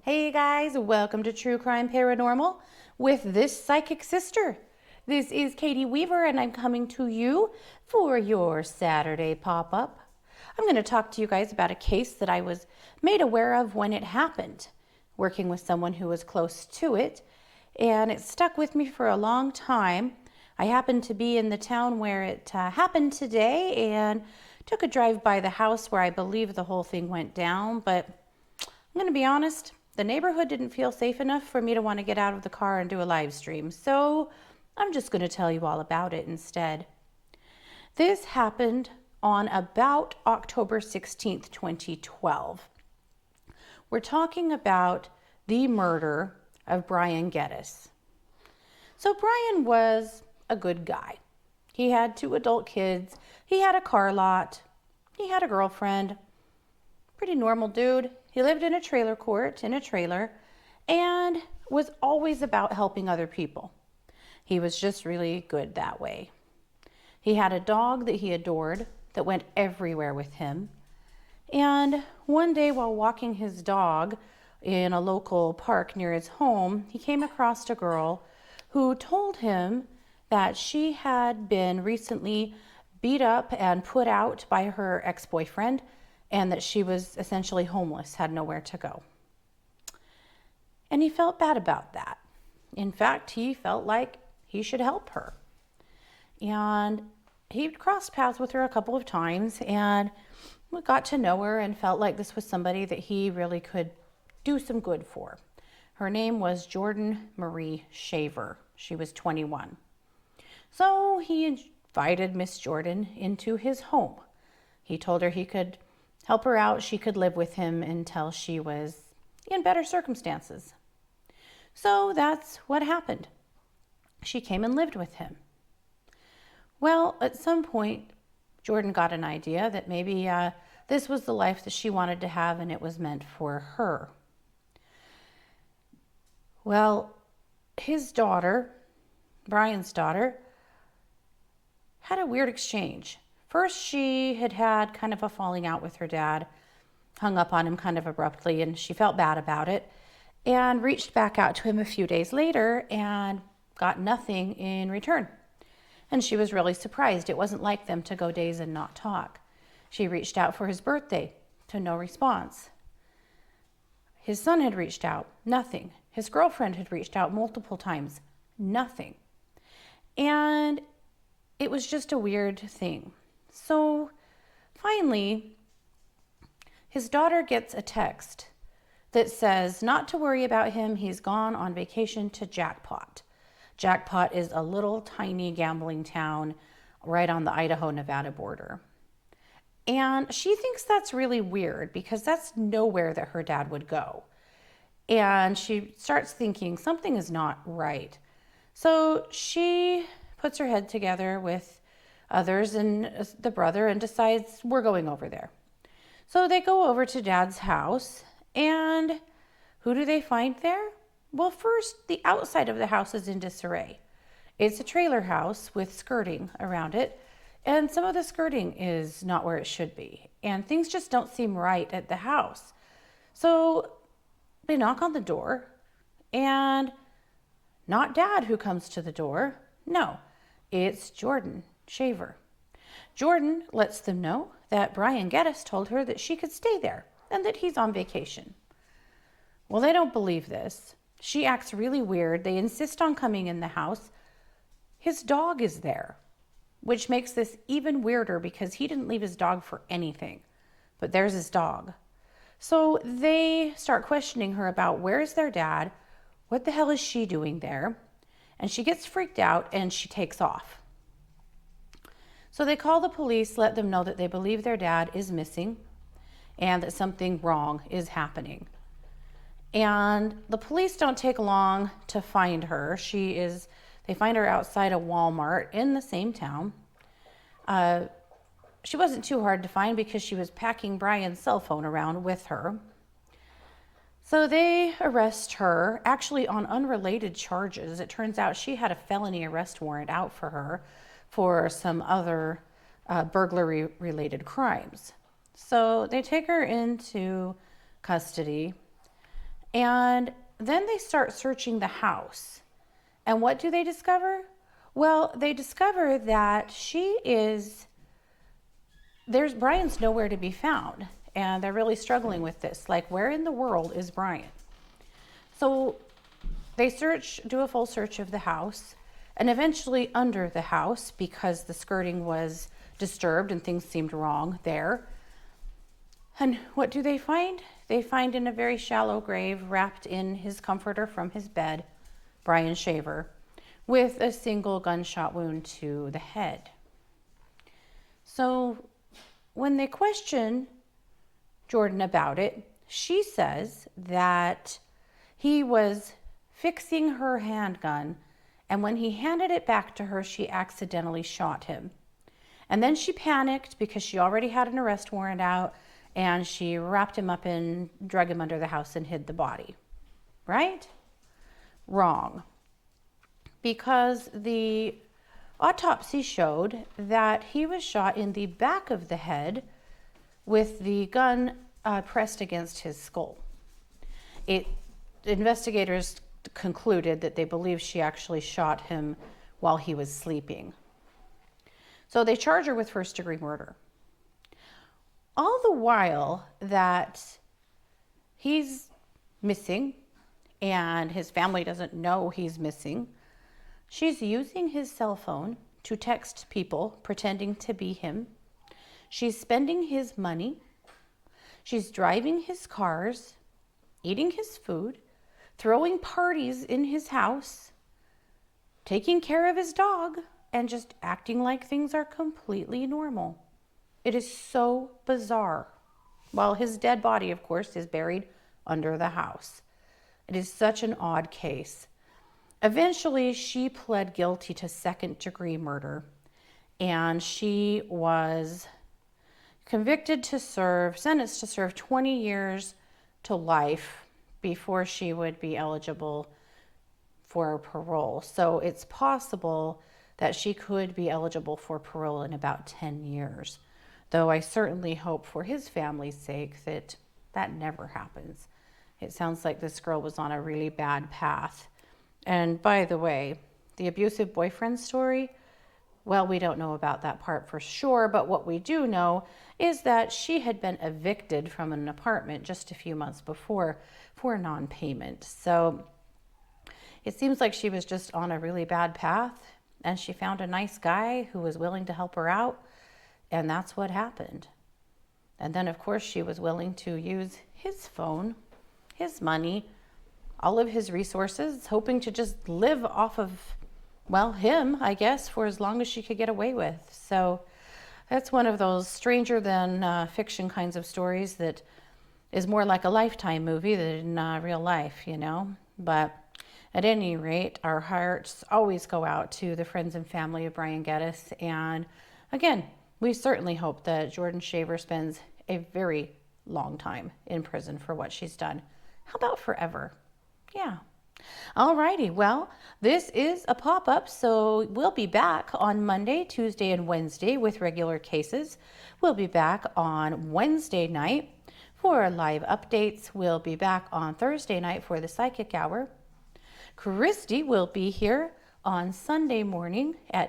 Hey guys, welcome to True Crime Paranormal with this psychic sister. This is Katie Weaver and I'm coming to you for your Saturday pop-up. I'm going to talk to you guys about a case that I was made aware of when it happened, working with someone who was close to it, and it stuck with me for a long time. I happened to be in the town where it happened today and took a drive by the house where I believe the whole thing went down, but I'm going to be honest, the neighborhood didn't feel safe enough for me to want to get out of the car and do a live stream, so I'm just going to tell you all about it instead. This happened on about October 16th, 2012. We're talking about the murder of Brian Geddes. So Brian was a good guy. He had 2 adult kids, he had a car lot, he had a girlfriend, pretty normal dude. He lived in a trailer court in a trailer and was always about helping other people. He was just really good that way. He had a dog that he adored that went everywhere with him. And one day while walking his dog in a local park near his home, he came across a girl who told him that she had been recently beat up and put out by her ex-boyfriend, and that she was essentially homeless, had nowhere to go. And he felt bad about that. In fact, he felt like he should help her. And he crossed paths with her a couple of times and we got to know her and felt like this was somebody that he really could do some good for. Her name was Jordan Marie Shaver. She was 21. So he invited Miss Jordan into his home. He told her he could help her out. She could live with him until she was in better circumstances. So that's what happened. She came and lived with him. Well, at some point, Jordan got an idea that maybe this was the life that she wanted to have and it was meant for her. Well, his daughter, Brian's daughter, had a weird exchange. First, she had kind of a falling out with her dad, hung up on him kind of abruptly, and she felt bad about it, and reached back out to him a few days later and got nothing in return. And she was really surprised. It wasn't like them to go days and not talk. She reached out for his birthday, to no response. His son had reached out, nothing. His girlfriend had reached out multiple times, nothing. And it was just a weird thing. So finally, his daughter gets a text that says not to worry about him. He's gone on vacation to Jackpot. Jackpot is a little tiny gambling town right on the Idaho-Nevada border. And she thinks that's really weird because that's nowhere that her dad would go. And she starts thinking something is not right. So she puts her head together with others and the brother and decides we're going over there. So they go over to Dad's house, and who do they find there? Well, first, the outside of the house is in disarray. It's a trailer house with skirting around it, and some of the skirting is not where it should be, and things just don't seem right at the house. So they knock on the door, and not Dad who comes to the door. No, it's Jordan Shaver. Jordan lets them know that Brian Geddes told her that she could stay there and that he's on vacation. Well, they don't believe this. She acts really weird. They insist on coming in the house. His dog is there, which makes this even weirder because he didn't leave his dog for anything, but there's his dog. So they start questioning her about where's their dad, what the hell is she doing there? And she gets freaked out and she takes off. So they call the police, let them know that they believe their dad is missing and that something wrong is happening. And the police don't take long to find her. They find her outside a Walmart in the same town. She wasn't too hard to find because she was packing Brian's cell phone around with her. So they arrest her, actually on unrelated charges. It turns out she had a felony arrest warrant out for her for some other burglary-related crimes. So they take her into custody And then they start searching the house. And what do they discover? Well, they discover that Brian's nowhere to be found. And they're really struggling with this. Like, where in the world is Brian? So they do a full search of the house, and eventually under the house, because the skirting was disturbed and things seemed wrong there. And what do they find? They find in a very shallow grave, wrapped in his comforter from his bed, Brian Shaver, with a single gunshot wound to the head. So when they question Jordan about it, she says that he was fixing her handgun, and when he handed it back to her, she accidentally shot him. And then she panicked because she already had an arrest warrant out, and she wrapped him up and drug him under the house and hid the body. Right? Wrong. Because the autopsy showed that he was shot in the back of the head with the gun pressed against his skull. Investigators concluded that they believe she actually shot him while he was sleeping. So they charge her with first-degree murder. All the while that he's missing and his family doesn't know he's missing, she's using his cell phone to text people pretending to be him. She's spending his money. She's driving his cars, eating his food, throwing parties in his house, taking care of his dog, and just acting like things are completely normal. It is so bizarre. While his dead body, of course, is buried under the house. It is such an odd case. Eventually, she pled guilty to second-degree murder, and she was sentenced to serve 20 years to life before she would be eligible for parole. So it's possible that she could be eligible for parole in about 10 years. Though I certainly hope for his family's sake that that never happens. It sounds like this girl was on a really bad path. And by the way, the abusive boyfriend story, well, we don't know about that part for sure, but what we do know is that she had been evicted from an apartment just a few months before for non-payment. So it seems like she was just on a really bad path, and she found a nice guy who was willing to help her out, and that's what happened. And then, of course, she was willing to use his phone, his money, all of his resources, hoping to just live off of, well, him, I guess, for as long as she could get away with. So that's one of those stranger than fiction kinds of stories that is more like a Lifetime movie than real life, you know. But at any rate, our hearts always go out to the friends and family of Brian Geddes. And again, we certainly hope that Jordan Shaver spends a very long time in prison for what she's done. How about forever? Yeah. Alrighty, well, this is a pop-up, so we'll be back on Monday, Tuesday, and Wednesday with regular cases. We'll be back on Wednesday night for live updates. We'll be back on Thursday night for the Psychic Hour. Christy will be here on Sunday morning at